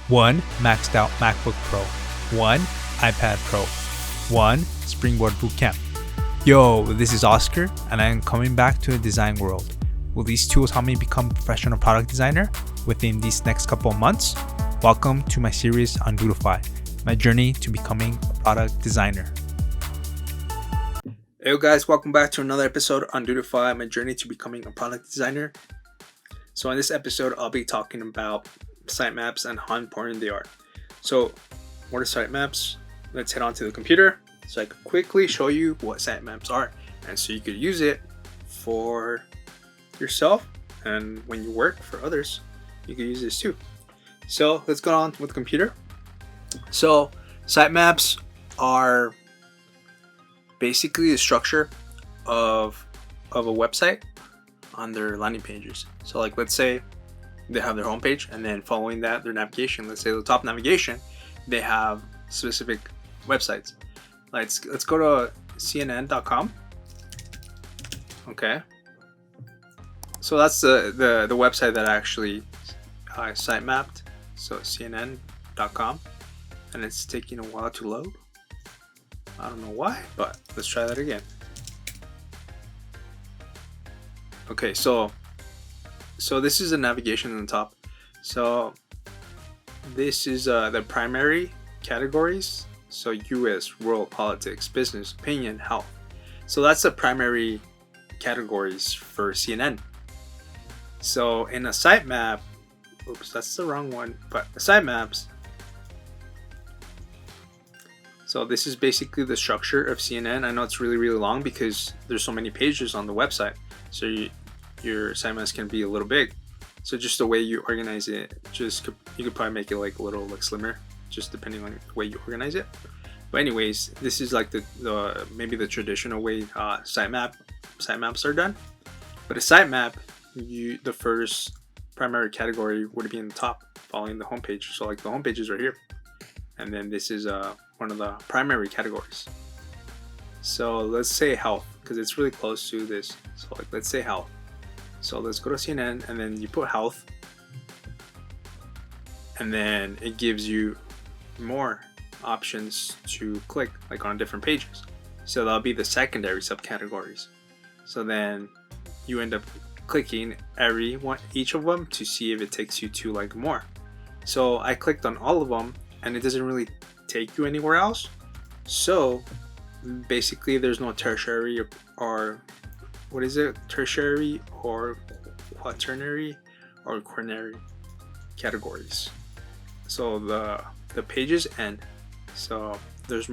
1 maxed out MacBook Pro, 1 iPad Pro, 1 Springboard Bootcamp. Yo, this is Oscar and I am coming back to the design world. Will these tools help me become a professional product designer within these next couple of months? Welcome to my series on Dodefy, my journey to becoming a product designer. Hey guys, welcome back to another episode on Dodefy, my journey to becoming a product designer. So in this episode, I'll be talking about sitemaps and how important they are. So what are sitemaps? Let's head on to the computer so I can quickly show you what sitemaps are, and so you could use it for yourself, and when you work for others, you can use this too. So let's go on with the computer. So sitemaps are basically the structure of a website on their landing pages. So like, let's say they have their homepage, and then following that, their navigation. Let's say the top navigation, they have specific websites. Let's go to cnn.com. Okay. So that's the website that I actually sitemapped. So cnn.com, and it's taking a while to load. I don't know why, but let's try that again. Okay, so this is the navigation on the top. So this is the primary categories. So US, world, politics, business, opinion, health. So that's the primary categories for CNN. So in a sitemap, oops, that's the wrong one, but the sitemaps. So this is basically the structure of CNN. I know it's really long because there's so many pages on the website. So your sitemaps can be a little big. So just the way you organize it, you could probably make it like a little slimmer, just depending on the way you organize it. But anyways, this is like the maybe the traditional way sitemaps are done. But a sitemap, the first primary category would be in the top, following the homepage. So like the homepage is right here, and then this is one of the primary categories. So let's say health, because it's really close to this. So like, let's say health. So let's go to CNN, and then you put health, and then it gives you more options to click like on different pages. So that'll be the secondary subcategories. So then you end up clicking each of them to see if it takes you to like more. So I clicked on all of them, and it doesn't really take you anywhere else. So basically there's no tertiary or what is it, tertiary or quaternary or quaternary categories. So the pages end, so there's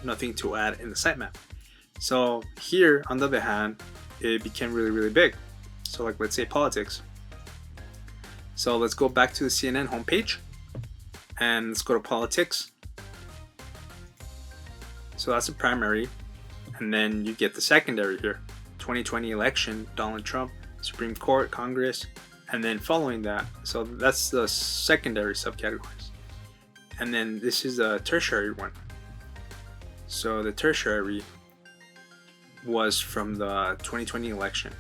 nothing to add in the sitemap. So here on the other hand, it became really big. So like, let's say politics. So let's go back to the CNN homepage, and let's go to politics. So that's the primary, and then you get the secondary here. 2020 election, Donald Trump, Supreme Court, Congress, and then following that, so that's the secondary subcategories. And then this is the tertiary one. So the tertiary was from the 2020 election.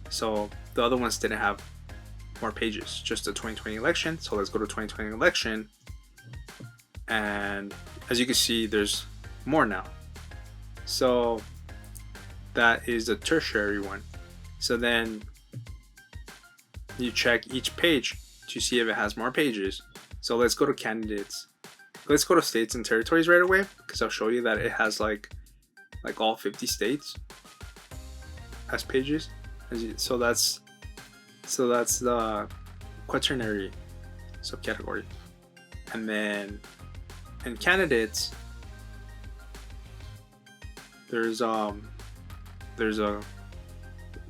So the other ones didn't have more pages, just the 2020 election. So let's go to 2020 election, and as you can see, there's more now. So that is the tertiary one. So then you check each page to see if it has more pages. So let's go to candidates. Let's go to states and territories right away, because I'll show you that it has like all 50 states as pages. So that's the quaternary subcategory. And then in candidates, there's a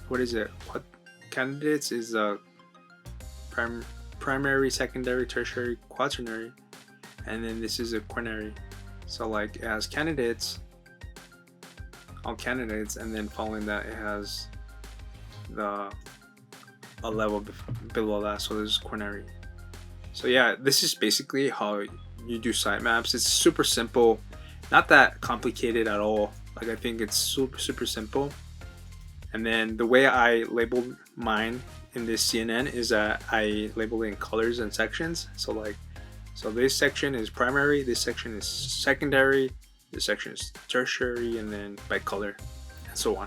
what is it? What candidates is a primary, secondary, tertiary, quaternary, and then this is a quaternary. So like, it has candidates, all candidates, and then following that it has a level below that, so there's quaternary. So yeah, this is basically how you do sitemaps. It's super simple, not that complicated at all. Like, I think it's super simple. And then the way I labeled mine in this CNN is that I labeled it in colors and sections. So So this section is primary, this section is secondary, this section is tertiary, and then by color, and so on.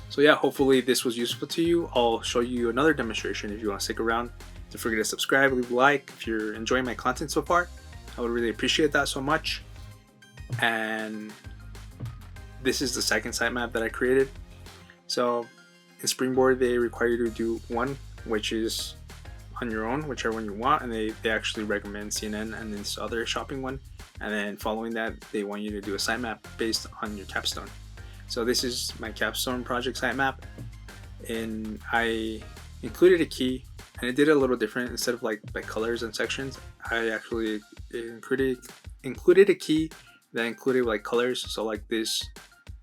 So yeah, hopefully this was useful to you. I'll show you another demonstration if you want to stick around. Don't forget to subscribe, leave a like if you're enjoying my content so far. I would really appreciate that so much. And this is the second sitemap that I created. So in Springboard, they require you to do one, which is on your own, whichever one you want, and they actually recommend CNN and this other shopping one. And then following that, they want you to do a sitemap based on your Capstone. So this is my Capstone project sitemap, and I included a key, and it did it a little different. Instead of like by colors and sections, I actually included a key that included like colors. So like this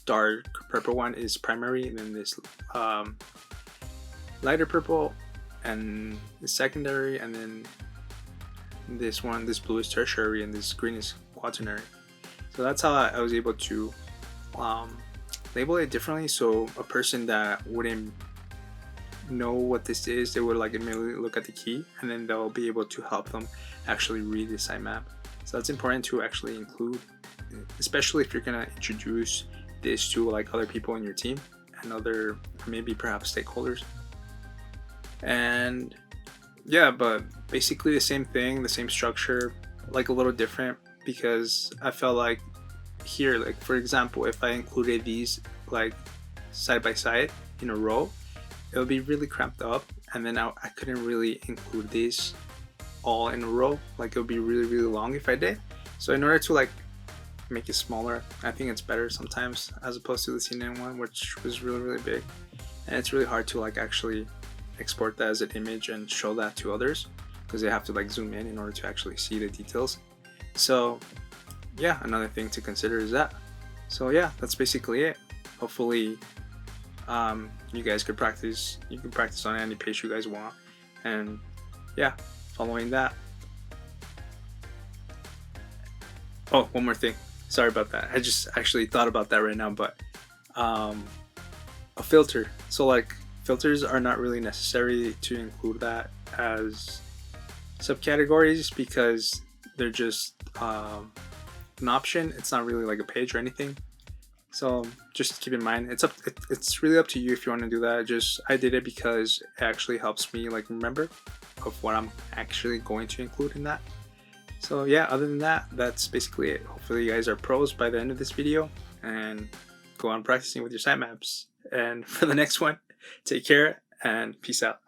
dark purple one is primary, and then this lighter purple and the secondary, and then this blue is tertiary, and this green is quaternary. So that's how I was able to label it differently, so a person that wouldn't know what this is, they would like immediately look at the key, and then they'll be able to help them actually read the sitemap. So that's important to actually include, especially if you're gonna introduce this to like other people in your team and other maybe perhaps stakeholders. And yeah, but basically the same thing, the same structure, like a little different, because I felt like here, like for example, if I included these like side by side in a row, it would be really cramped up, and then I couldn't really include these all in a row. Like it would be really long if I did. So in order to like make it smaller, I think it's better sometimes as opposed to the CNN one, which was really big, and it's really hard to like actually export that as an image and show that to others, because they have to like zoom in order to actually see the details. So yeah, another thing to consider is that. So yeah, that's basically it. Hopefully you guys could practice. You can practice on any page you guys want, and yeah, following that. Oh, one more thing, sorry about that, I just actually thought about that right now. But a filter, so like filters are not really necessary to include that as subcategories, because they're just an option. It's not really like a page or anything. So just keep in mind, it's really up to you if you want to do that. I did it because it actually helps me like remember of what I'm actually going to include in that. So yeah, other than that, that's basically it. Hopefully you guys are pros by the end of this video and go on practicing with your sitemaps. And for the next one, take care and peace out.